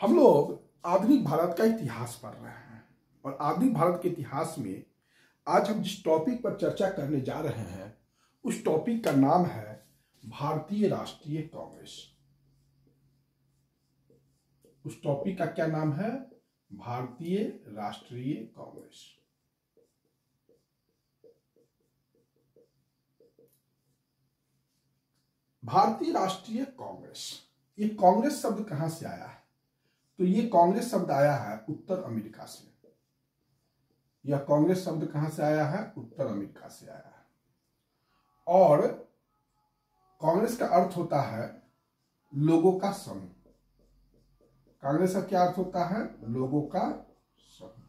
हम लोग आधुनिक भारत का इतिहास पढ़ रहे हैं और आधुनिक भारत के इतिहास में आज हम जिस टॉपिक पर चर्चा करने जा रहे हैं उस टॉपिक का नाम है भारतीय राष्ट्रीय कांग्रेस। उस टॉपिक का क्या नाम है? भारतीय राष्ट्रीय कांग्रेस। भारतीय राष्ट्रीय कांग्रेस, ये कांग्रेस शब्द कहां से आया है? तो ये कांग्रेस शब्द आया है उत्तर अमेरिका से। यह कांग्रेस शब्द कहां से आया है? उत्तर अमेरिका से आया है। और कांग्रेस का अर्थ होता है लोगों का समूह। कांग्रेस का क्या अर्थ होता है? लोगों का समूह।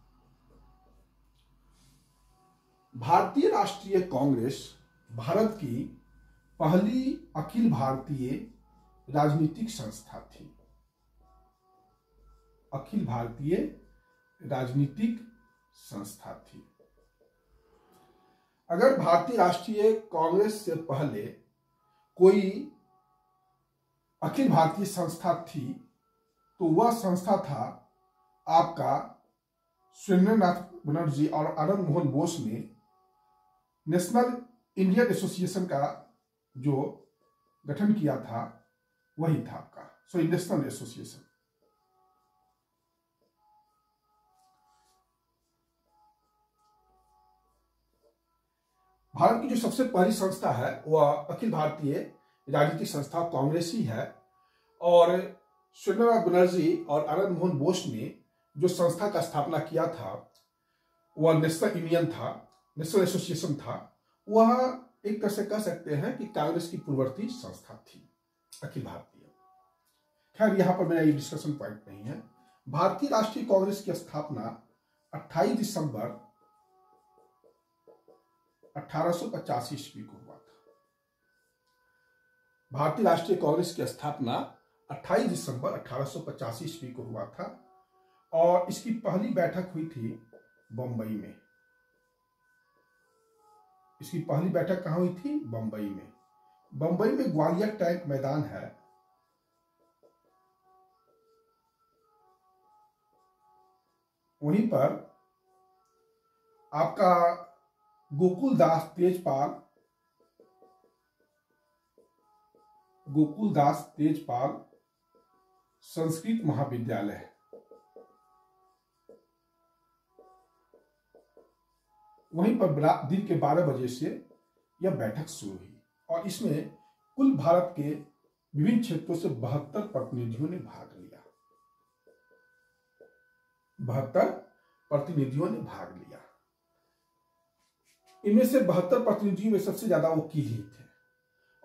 भारतीय राष्ट्रीय कांग्रेस भारत की पहली अखिल भारतीय राजनीतिक संस्था थी। अखिल भारतीय राजनीतिक संस्था थी। अगर भारतीय राष्ट्रीय कांग्रेस से पहले कोई अखिल भारतीय संस्था थी तो वह संस्था था आपका सुरेंद्रनाथ बनर्जी और आनंद मोहन बोस ने नेशनल इंडियन एसोसिएशन का जो गठन किया था वही था आपका नेशनल एसोसिएशन। भारत की जो सबसे पहली संस्था है वह अखिल भारतीय राजनीतिक संस्था कांग्रेस ही है। और सुरेंद्रनाथ बनर्जी और आनंद मोहन बोस ने जो संस्था का स्थापना किया था वह नेशनल इंडियन था, नेशनल एसोसिएशन था। वह एक तरह से कह सकते हैं कि कांग्रेस की पूर्ववर्ती संस्था थी अखिल भारतीय। खैर यहां पर मेरा ये डिस्कशन पॉइंट नहीं है। भारतीय राष्ट्रीय कांग्रेस की स्थापना 28 दिसंबर 1885 ईस्वी को हुआ था। भारतीय राष्ट्रीय कांग्रेस की स्थापना 28 दिसंबर 1885 ईस्वी को हुआ था और इसकी पहली बैठक हुई थी बंबई में। इसकी पहली बैठक कहां हुई थी? बंबई में। बंबई में ग्वालियर टैंक मैदान है, वहीं पर आपका गोकुलदास तेजपाल संस्कृत महाविद्यालय है। वहीं पर दिन के 12 बजे से यह बैठक शुरू हुई और इसमें कुल भारत के विभिन्न क्षेत्रों से 72 प्रतिनिधियों ने भाग लिया। 72 प्रतिनिधियों ने भाग लिया। इनमें से 72 प्रतिनिधियों में सबसे ज्यादा वकील ही थे।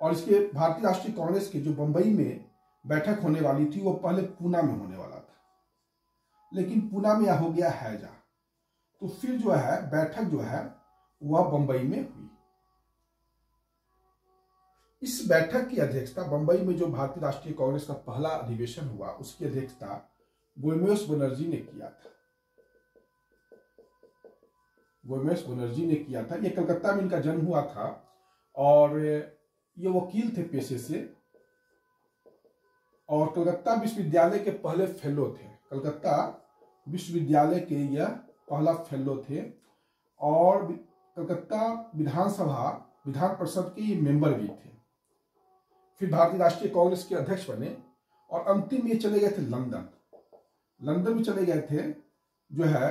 और इसके भारतीय राष्ट्रीय कांग्रेस के जो बंबई में बैठक होने वाली थी वो पहले पूना में होने वाला था, लेकिन पूना में यह हो गया हैजा, तो फिर जो है बैठक जो है वह बंबई में हुई। इस बैठक की अध्यक्षता बंबई में जो भारतीय राष्ट्रीय कांग्रेस का पहला अधिवेशन हुआ उसकी अध्यक्षता गोमेश बनर्जी ने किया था। गोमेश बनर्जी ने किया था। ये कलकत्ता में इनका जन्म हुआ था और ये वकील थे पेशे से और कलकत्ता विश्वविद्यालय के पहले फेलो थे। कलकत्ता विश्वविद्यालय के यह पहला फेलो थे और कलकत्ता विधान परिषद के ये मेंबर भी थे। फिर भारतीय राष्ट्रीय कांग्रेस के अध्यक्ष बने और अंतिम में चले गए थे लंदन में चले गए थे जो है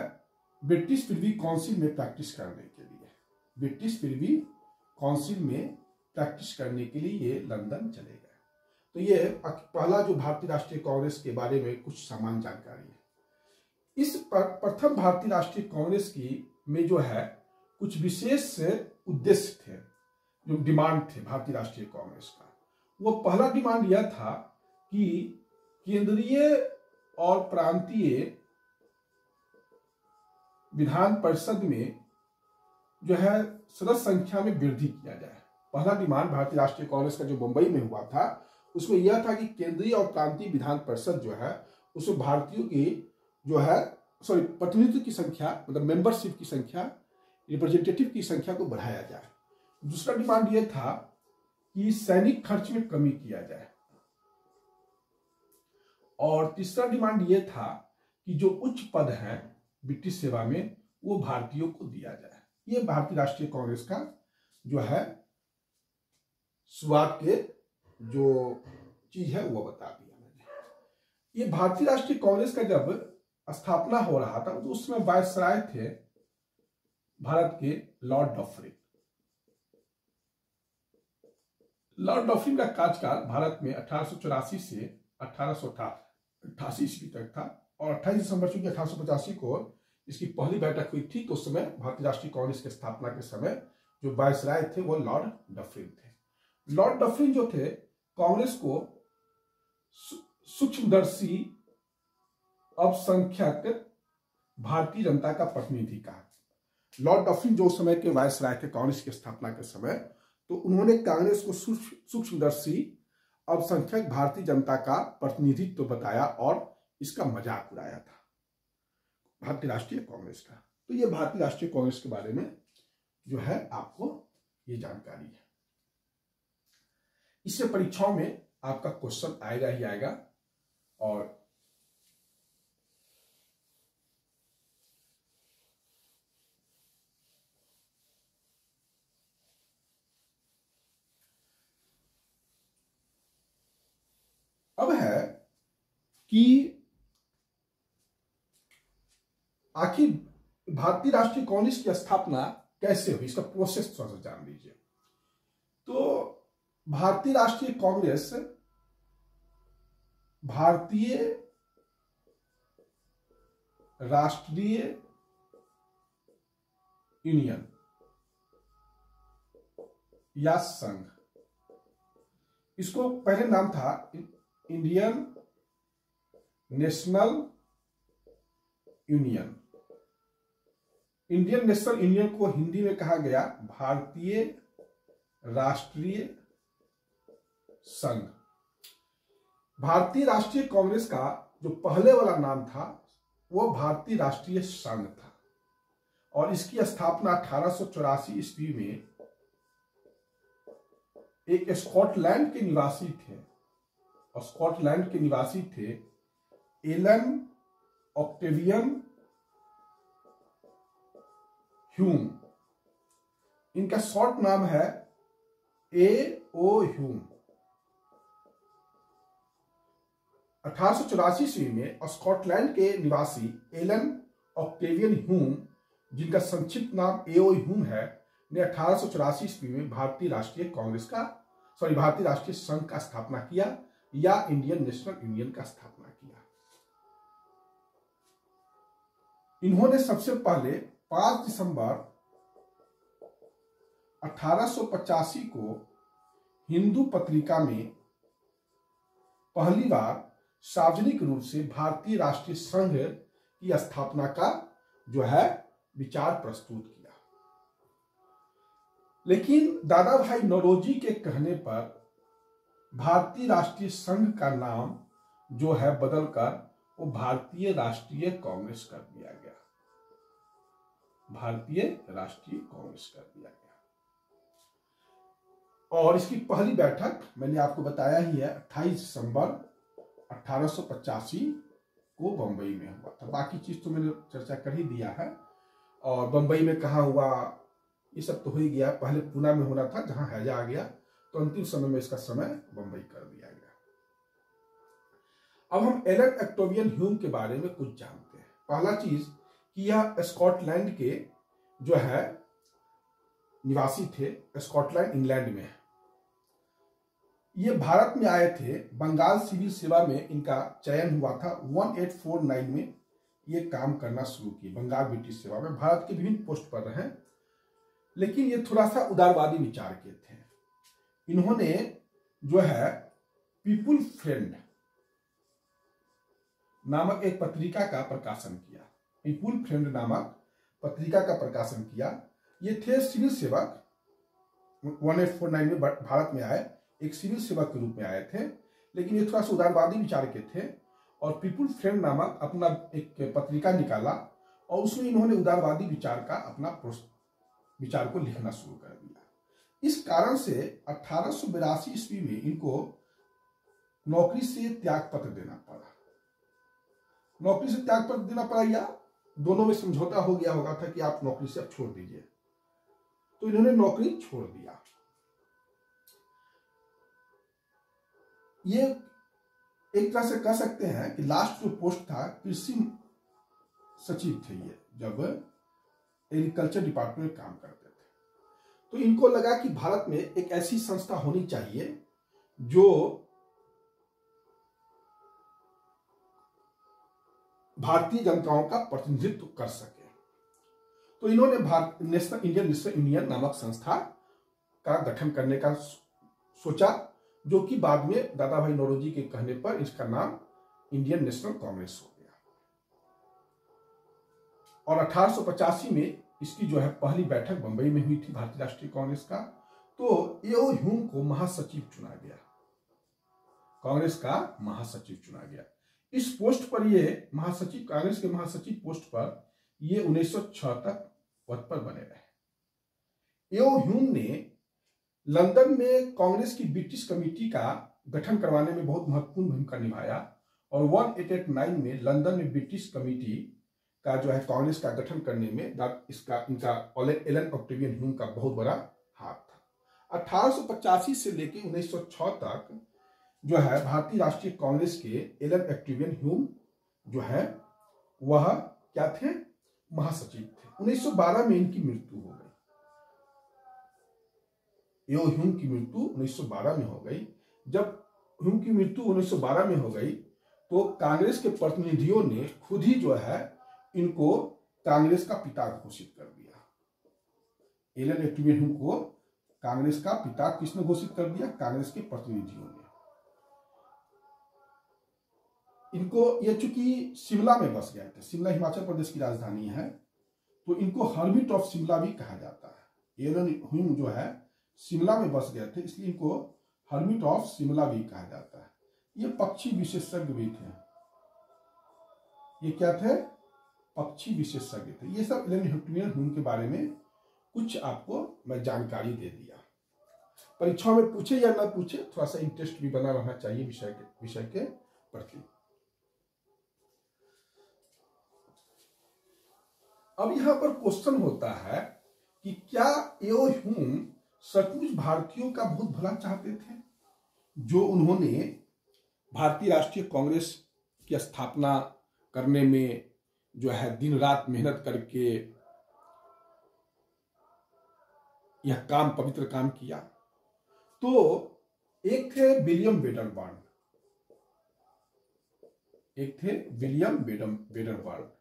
ब्रिटिश प्रिवी काउंसिल में प्रैक्टिस करने के लिए। ब्रिटिश प्रिवी काउंसिल में प्रैक्टिस करने के लिए ये लंदन चले गए। तो ये पहला जो भारतीय राष्ट्रीय कांग्रेस के बारे में कुछ सामान्य जानकारी है। इस प्रथम भारतीय राष्ट्रीय कांग्रेस की में जो है कुछ विशेष उद्देश्य थे, जो डिमांड थे भारतीय राष्ट्रीय कांग्रेस का। वो पहला डिमांड यह था कि केंद्रीय और प्रांतीय विधान परिषद में जो है सदस्य संख्या में वृद्धि किया जाए। पहला डिमांड भारतीय राष्ट्रीय कांग्रेस का जो बंबई में हुआ था उसमें यह था कि केंद्रीय और प्रांतीय विधान परिषद जो है उसमें भारतीयों की जो है प्रतिनिधित्व की संख्या, मतलब मेंबरशिप की संख्या, रिप्रेजेंटेटिव की संख्या को बढ़ाया जाए। दूसरा डिमांड यह था कि सैनिक खर्च में कमी किया जाए और तीसरा डिमांड ये था कि जो उच्च पद हैं ब्रिटिश सेवा में वो भारतीयों को दिया जाए। ये भारतीय राष्ट्रीय कांग्रेस का जो है शुरुआत के जो चीज है वो बता दिया मैंने। ये भारतीय राष्ट्रीय कांग्रेस का जब स्थापना हो रहा था तो उस समय वायसराय थे भारत के लॉर्ड डफरिन। लॉर्ड डफरिन का कार्यकाल भारत में 1884 से 1888 ईस्वी तक था और 28 दिसंबर 1885 को इसकी पहली बैठक हुई थी। तो उस समय भारतीय राष्ट्रीय कांग्रेस की स्थापना के समय जो वायसराय थे वो लॉर्ड डफरिन थे। लॉर्ड डफरिन जो थे कांग्रेस को सूक्ष्मदर्शी अल्पसंख्यक भारतीय जनता का प्रतिनिधि कहा। लॉर्ड डफरिन जो उस समय के वायसराय थे कांग्रेस की स्थापना के समय, तो उन्होंने कांग्रेस को सूक्ष्मदर्शी अल्पसंख्यक भारतीय जनता का प्रतिनिधित्व बताया और इसका मजाक उड़ाया था भारतीय राष्ट्रीय कांग्रेस का। तो ये भारतीय राष्ट्रीय कांग्रेस के बारे में जो है आपको ये जानकारी है। इससे परीक्षाओं में आपका क्वेश्चन आएगा ही आएगा। और अब है कि आखिर भारतीय राष्ट्रीय कांग्रेस की स्थापना कैसे हुई, इसका प्रोसेस थोड़ा सा जान लीजिए। तो भारतीय राष्ट्रीय कांग्रेस भारतीय राष्ट्रीय यूनियन या संघ, इसको पहले नाम था Indian national union. Indian national union को हिंदी में कहा गया भारतीय राष्ट्रीय संघ। भारतीय राष्ट्रीय कांग्रेस का जो पहले वाला नाम था वो भारतीय राष्ट्रीय संघ था और इसकी स्थापना 1884 ईस्वी में एक स्कॉटलैंड के निवासी थे और स्कॉटलैंड के निवासी थे एलन ऑक्टेवियन ह्यूम। इनका शॉर्ट नाम है A.O. ह्यूम। 1884 ईस्वी में स्कॉटलैंड के निवासी एलन ऑक्टेवियन ह्यूम, जिनका संक्षिप्त नाम A.O. ह्यूम है, ने 1884 ईस्वी में भारतीय राष्ट्रीय संघ का स्थापना किया या इंडियन नेशनल यूनियन का स्थापना किया। इन्होंने सबसे पहले 5 दिसंबर 1885 को हिंदू पत्रिका में पहली बार सार्वजनिक रूप से भारतीय राष्ट्रीय संघ की स्थापना का जो है विचार प्रस्तुत किया। लेकिन दादा भाई नौरोजी के कहने पर भारतीय राष्ट्रीय संघ का नाम जो है बदलकर वो भारतीय राष्ट्रीय कांग्रेस कर दिया गया। भारतीय राष्ट्रीय कांग्रेस कर दिया गया और इसकी पहली बैठक मैंने आपको बताया ही है 28 दिसंबर 1885 को बंबई में हुआ था। बाकी चीज तो मैंने चर्चा कर ही दिया है। और बंबई में कहाँ हुआ ये सब तो हो ही गया। पहले पुणे में होना था जहां हैजा आ गया, तो अंतिम समय में इसका समय बंबई कर दिया गया। अब हम एलन ऑक्टेवियन ह्यूम के बारे में कुछ जानते हैं। पहला चीज कि यह स्कॉटलैंड के जो है निवासी थे। स्कॉटलैंड इंग्लैंड में। ये भारत में आए थे। बंगाल सिविल सेवा में इनका चयन हुआ था। 1849 में ये काम करना शुरू किए बंगाल ब्रिटिश सेवा में। भारत के विभिन्न पोस्ट पर रहे, लेकिन ये थोड़ा सा उदारवादी विचार के थे। इन्होंने जो है पीपुल फ्रेंड नामक एक पत्रिका का प्रकाशन किया। पीपुल फ्रेंड नामक पत्रिका का प्रकाशन किया। ये थे सिविल सेवक। 1849 में भारत में आए, एक सिविल सेवक के रूप में आए थे, लेकिन ये थोड़ा सा उदारवादी विचार के थे और पीपुल फ्रेंड नामक अपना एक पत्रिका निकाला और उसमें इन्होंने उदारवादी विचार का अपना विचार को लिखना शुरू कर दिया। इस कारण से 1882 ईस्वी में इनको नौकरी से त्याग पत्र देना पड़ा। नौकरी से त्याग पत्र देना पड़ा, या दोनों में समझौता हो गया होगा था कि आप नौकरी से अब छोड़ दीजिए, तो इन्होंने नौकरी छोड़ दिया। ये एक तरह से कह सकते हैं कि लास्ट जो पोस्ट था कृषि सचिव थे ये, जब एग्रीकल्चर डिपार्टमेंट में काम करते थे। तो इनको लगा कि भारत में एक ऐसी संस्था होनी चाहिए जो भारतीय जनताओं का प्रतिनिधित्व कर सके। तो इन्होंने इंडियन नेशनल यूनियन नामक संस्था का गठन करने का सोचा, जो कि बाद में दादा भाई नौरोजी के कहने पर इसका नाम इंडियन नेशनल कांग्रेस हो गया। और 1885 में इसकी जो है पहली बैठक बंबई में हुई थी भारतीय राष्ट्रीय कांग्रेस का। तो एओ ह्यूम को महासचिव चुना गया, कांग्रेस का महासचिव चुना गया। इस पोस्ट पर ये महासचिव, कांग्रेस के महासचिव पोस्ट पर ये 1906 तक पद पर बने रहे। एओ ह्यूम ने लंदन में कांग्रेस की ब्रिटिश कमेटी का गठन करवाने में बहुत महत्वपूर्ण भूमिका निभाया, और 1889 में लंदन में ब्रिटिश कमेटी का जो है कांग्रेस का गठन करने में इनका एलन ऑक्टेवियन ह्यूम का बहुत बड़ा हाथ था। 1885 से लेकर 1906 तक जो है भारतीय राष्ट्रीय कांग्रेस के एलन ऑक्टेवियन ह्यूम जो है वह क्या थे, महासचिव थे। 1912 में इनकी मृत्यु हो गई। एओ ह्यूम की मृत्यु 1912 में हो गई। जब ह्यूम की मृत्यु 1912 में हो गई तो कांग्रेस के प्रतिनिधियों ने खुद ही जो है इनको कांग्रेस का पिता घोषित कर दिया। एलन ऑक्टेवियन ह्यूम को कांग्रेस का पिता किसने घोषित कर दिया? कांग्रेस के प्रतिनिधियों ने। इनको ये चूंकि शिमला में बस गए थे, शिमला हिमाचल प्रदेश की राजधानी है, तो इनको हर्मिट ऑफ शिमला भी कहा जाता है। एलन ह्यूम जो है शिमला में बस गए थे, इसलिए इनको हर्मिट ऑफ शिमला भी कहा जाता है। ये पक्षी विशेषज्ञ भी थे। ये क्या थे? पक्षी विशेषज्ञ थे। ये सब एलन ऑक्टेवियन ह्यूम के बारे में कुछ आपको मैं जानकारी दे दिया। परीक्षा में पूछे या ना पूछे, थोड़ा सा इंटरेस्ट भी बना रहना चाहिए विषय के प्रति। अब यहां पर क्वेश्चन होता है कि क्या एओ ह्यूम सचमुच भारतीयों का बहुत भला चाहते थे, जो उन्होंने भारतीय राष्ट्रीय कांग्रेस की स्थापना करने में जो है दिन रात मेहनत करके यह काम, पवित्र काम किया? तो एक थे विलियम वेडरबर्न, एक थे विलियम वेडरबर्न।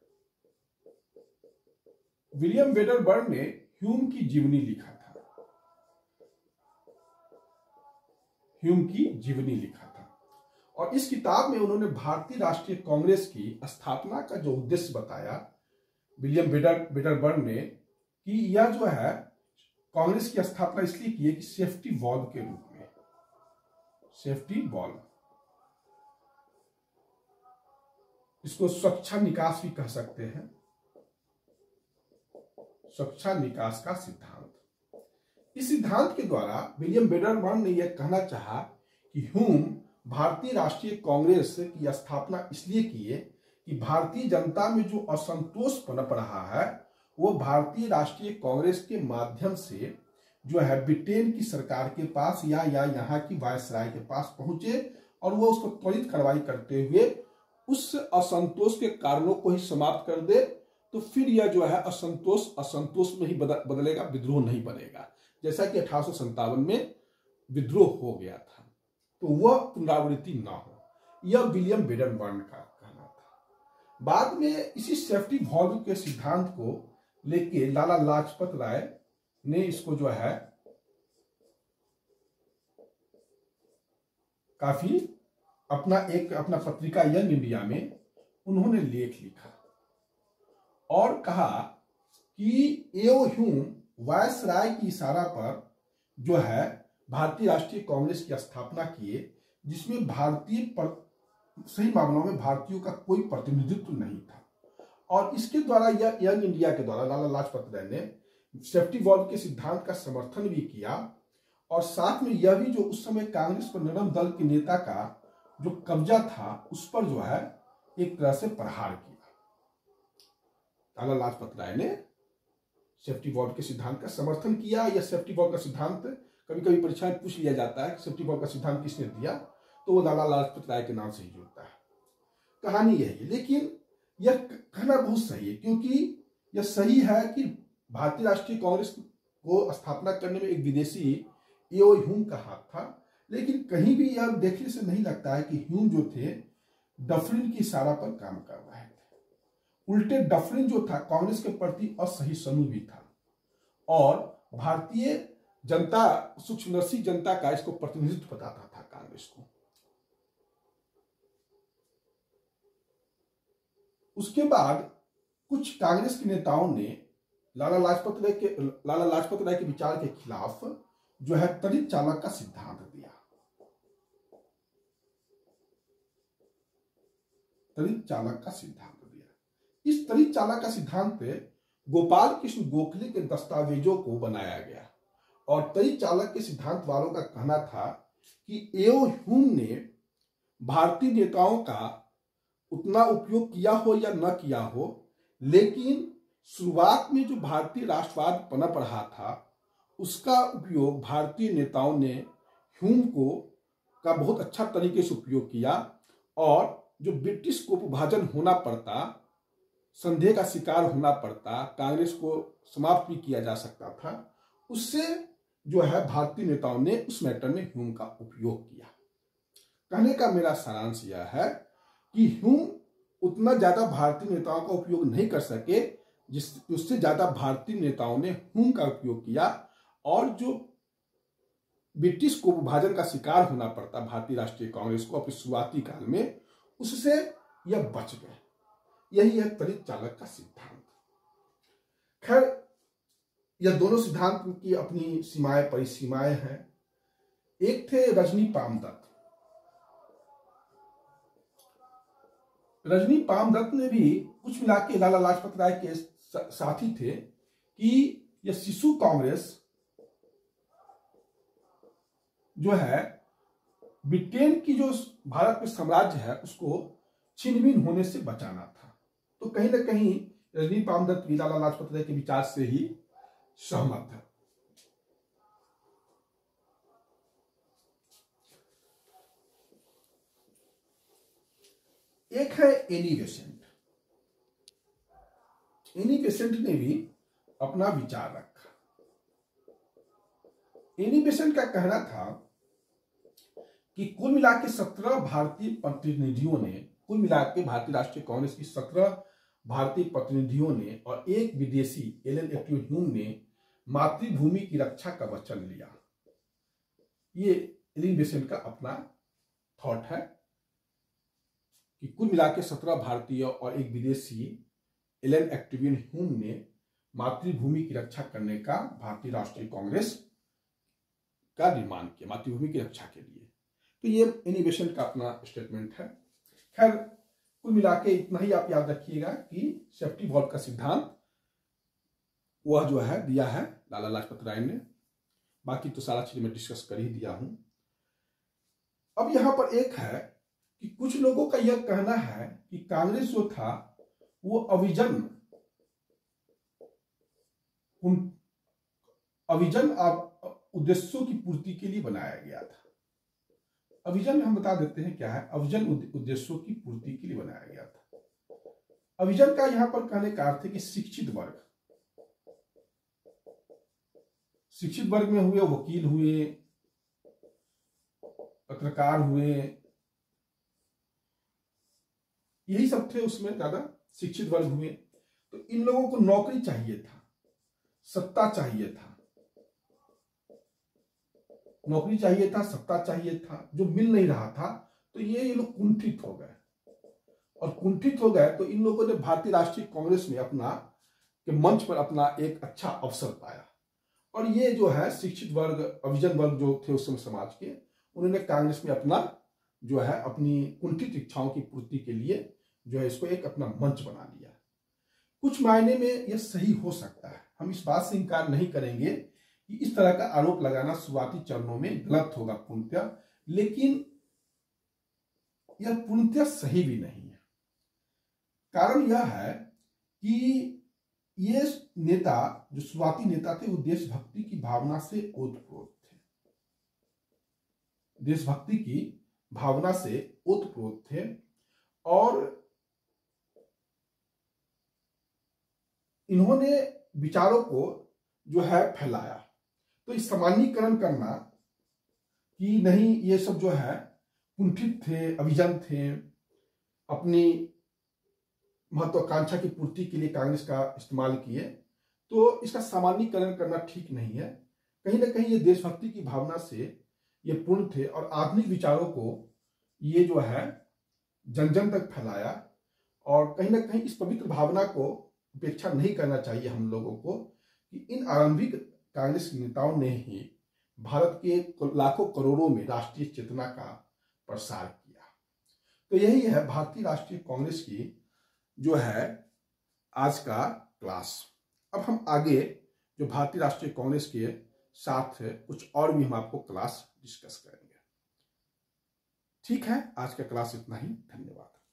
विलियम वेडरबर्न ने ह्यूम की जीवनी लिखा था, ह्यूम की जीवनी लिखा था, और इस किताब में उन्होंने भारतीय राष्ट्रीय कांग्रेस की स्थापना का जो उद्देश्य बताया विलियम वेडरबर्न ने, कि यह जो है कांग्रेस की स्थापना इसलिए की है कि सेफ्टी वॉल्व के रूप में, सेफ्टी वॉल्व, इसको सुरक्षा निकास भी कह सकते हैं, सुरक्षा निकास का सिद्धांत। इस सिद्धांत के द्वारा विलियम वेडरबर्न ने यह कहना चाहा कि ह्यूम भारतीय राष्ट्रीय कांग्रेस की स्थापना इसलिए की है कि भारतीय जनता में जो असंतोष पनप रहा है वो भारतीय राष्ट्रीय कांग्रेस के माध्यम से जो है ब्रिटेन की सरकार के पास या यहाँ की वायसराय के पास पहुंचे, और वो उसको त्वरित कार्रवाई करते हुए उस असंतोष के कारणों को ही समाप्त कर दे। तो फिर यह जो है असंतोष में ही बदलेगा, विद्रोह नहीं बनेगा, जैसा कि 1857 में विद्रोह हो गया था। तो वह पुनरावृत्ति ना हो, यह विलियम वेडरबर्न का कहना था। बाद में इसी सेफ्टी वॉल्व के सिद्धांत को लेके लाला लाजपत राय ने इसको जो है काफी अपना पत्रिका यंग इंडिया में उन्होंने लेख लिखा और कहा कि एओ ह्यूम वायसराय की इशारा पर जो है भारतीय राष्ट्रीय कांग्रेस की स्थापना किए, जिसमें सही मामलों में भारतीयों का कोई प्रतिनिधित्व नहीं था। और इसके द्वारा यह यंग इंडिया के द्वारा लाला लाजपत राय ने सेफ्टी वॉल्व के सिद्धांत का समर्थन भी किया, और साथ में यह भी जो उस समय कांग्रेस पर नरम दल के नेता का जो कब्जा था उस पर जो है एक तरह से प्रहार किया। लाला लाजपत राय ने सेफ्टी वॉल्व के सिद्धांत का समर्थन किया। या सेफ्टी वॉल्व का सिद्धांत कभी कभी परीक्षा में पूछ लिया जाता है कि सेफ्टी वॉल्व का सिद्धांत किसने दिया, तो वो लाला लाजपत राय के नाम से ही जुड़ता है। कहानी यही है, लेकिन यह कहना बहुत सही है, क्योंकि यह सही है कि भारतीय राष्ट्रीय कांग्रेस को स्थापना करने में एक विदेशी एओ ह्यूम का हाथ था। लेकिन कहीं भी यह देखने से नहीं लगता है कि ह्यूम जो थे डफरिन की इशारा पर काम कर रहे थे। उल्टे डफरिन जो था कांग्रेस के प्रति असहिष्णु भी था और भारतीय जनता, सूक्ष्मदर्शी जनता का इसको प्रतिनिधित्व बताता था कांग्रेस को। उसके बाद कुछ कांग्रेस के नेताओं ने लाला लाजपत राय के विचार के खिलाफ जो है तड़ित चालक का सिद्धांत दिया। तड़ित चालक का सिद्धांत दिया। इस तड़ित चालक का सिद्धांत गोपाल कृष्ण गोखले के दस्तावेजों को बनाया गया और तड़ित चालक के सिद्धांत वालों का कहना था कि एओ ह्यूम ने भारतीय नेताओं का उतना उपयोग किया हो या न किया हो, लेकिन शुरुआत में जो भारतीय राष्ट्रवाद पनप रहा था उसका उपयोग भारतीय नेताओं ने ह्यूम का बहुत अच्छा तरीके से उपयोग किया और जो ब्रिटिश को विभाजन होना पड़ता, संदेह का शिकार होना पड़ता, कांग्रेस को समाप्त भी किया जा सकता था, उससे जो है भारतीय नेताओं ने उस मैटर में ह्यूम का उपयोग किया। कहने का मेरा सारांश यह है कि ह्यूम उतना ज्यादा भारतीय नेताओं का उपयोग नहीं कर सके, उससे ज्यादा भारतीय नेताओं ने ह्यूम का उपयोग किया और जो ब्रिटिश को विभाजन का शिकार होना पड़ता भारतीय राष्ट्रीय कांग्रेस को अपने शुरुआती काल में, उससे यह बच गए। यही है तड़ित चालक का सिद्धांत। खैर, यह दोनों सिद्धांत की अपनी सीमाएं परिसीमाएं हैं। एक थे रजनी पामदत्त। रजनी पामदत्त ने भी कुछ मिला के लाला लाजपत राय के साथी थे कि यह शिशु कांग्रेस जो है ब्रिटेन की जो भारत में साम्राज्य है उसको छिन्न-भिन्न होने से बचाना था। तो कहीं ना कहीं रजनी पामदत्त भी लाला लाजपत राय के विचार से ही सहमत है। एक है एनी बेसेंट। एनी बेसेंट ने भी अपना विचार रखा। एनी बेसेंट का कहना था कि कुल मिला के 17 भारतीय प्रतिनिधियों ने, कुल मिला के भारतीय राष्ट्रीय कांग्रेस की 17 भारतीय प्रतिनिधियों ने और एक विदेशी एलन एक्टिव ह्यूम ने मातृभूमि की रक्षा का वचन लिया। ये एनी बेसेंट का अपना थॉट है कि कुल मिला के 17 भारतीय और एक विदेशी एलन एक्टिविन ह्यूम ने मातृभूमि की रक्षा करने का भारतीय राष्ट्रीय कांग्रेस का निर्माण किया, मातृभूमि की रक्षा के लिए। तो ये एनी बेसेंट का अपना स्टेटमेंट है। खैर, कुल मिला के इतना ही आप याद रखिएगा कि सेफ्टी वॉल्व का सिद्धांत वह जो है दिया है लाला लाजपत राय ने। बाकी तो सारा चीज मैं डिस्कस कर ही दिया हूं। अब यहां पर एक है कि कुछ लोगों का यह कहना है कि कांग्रेस जो था वो अविजन उद्देश्यों की पूर्ति के लिए बनाया गया था। अविजन हम बता देते हैं क्या है। अविजन उद्देश्यों की पूर्ति के लिए बनाया गया था। अविजन का यहां पर कहने का अर्थ है कि शिक्षित वर्ग, शिक्षित वर्ग में हुए वकील हुए, पत्रकार हुए, यही सब थे उसमें, ज्यादा शिक्षित वर्ग हुए। तो इन लोगों को नौकरी चाहिए था, सत्ता चाहिए था, नौकरी चाहिए था, सत्ता चाहिए था, जो मिल नहीं रहा था। तो ये लोग कुंठित हो गए और कुंठित हो गए तो इन लोगों ने भारतीय राष्ट्रीय कांग्रेस में अपना के मंच पर अपना एक अच्छा अवसर पाया। और ये जो है शिक्षित वर्ग, अभिजन वर्ग जो थे उस समय समाज के, उन्होंने कांग्रेस में अपना जो है अपनी कुंठित इच्छाओं की पूर्ति के लिए जो है इसको एक अपना मंच बना लिया। कुछ मायने में यह सही हो सकता है, हम इस बात से इनकार नहीं करेंगे कि इस तरह का आरोप लगाना शुरुआती चरणों में गलत होगा पूर्णतः, लेकिन यह पूर्णतः सही भी नहीं है। कारण यह है कि ये नेता, जो शुरुआती नेता थे, वो देशभक्ति की भावना से ओतप्रोत थे, देशभक्ति की भावना से ओतप्रोत थे। और इन्होंने विचारों को जो है फैलाया। तो इस सामान्यीकरण करना कि नहीं ये सब जो है कुंठित थे, अभिजन थे, अपनी महत्वाकांक्षा की पूर्ति के लिए कांग्रेस का इस्तेमाल किए, तो इसका सामान्यीकरण करना ठीक नहीं है। कहीं ना कहीं ये देशभक्ति की भावना से ये पूर्ण थे और आधुनिक विचारों को ये जो है जन जन तक फैलाया। और कहीं ना कहीं इस पवित्र भावना को उपेक्षा नहीं करना चाहिए हम लोगों को कि इन आरंभिक कांग्रेस नेताओं ने ही भारत के लाखों करोड़ों में राष्ट्रीय चेतना का प्रसार किया। तो यही है भारतीय राष्ट्रीय कांग्रेस की जो है आज का क्लास। अब हम आगे जो भारतीय राष्ट्रीय कांग्रेस के साथ कुछ और भी हम आपको क्लास डिस्कस करेंगे। ठीक है, आज का क्लास इतना ही। धन्यवाद।